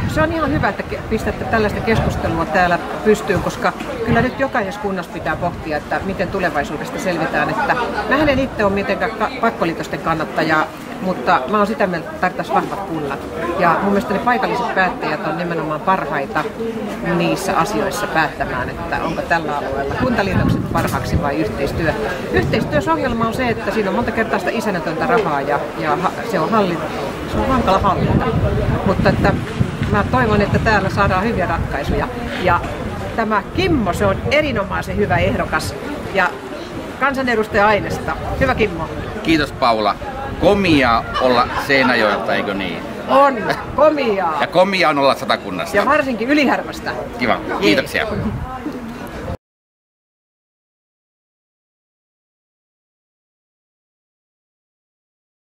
Se on ihan hyvä, että pistätte tällaista keskustelua täällä pystyyn, koska kyllä nyt jokaisessa kunnassa pitää pohtia, että miten tulevaisuudesta selvitään. Että mähän en itse ole mitenkään pakkoliitosten kannattaja, mutta mä oon sitä mieltä, että tarvittaisiin vahvat kunnat. Ja mun mielestä ne paikalliset päättäjät on nimenomaan parhaita niissä asioissa päättämään, että onko tällä alueella kuntaliitokset parhaaksi vai yhteistyö. Yhteistyösohjelma on se, että siinä on monta kertaa sitä isännätöntä rahaa ja se on hankala hallinta. Mutta että mä toivon, että täällä saadaan hyviä ratkaisuja. Ja tämä Kimmo, se on erinomaisen hyvä ehdokas. Ja kansanedustaja Ainesta. Hyvä Kimmo. Kiitos Paula. Komia olla Seinäjoelta, eikö niin? On, komiaa. Ja komia on olla Satakunnasta. Ja varsinkin Ylihärmästä. Kiva, kiitoksia.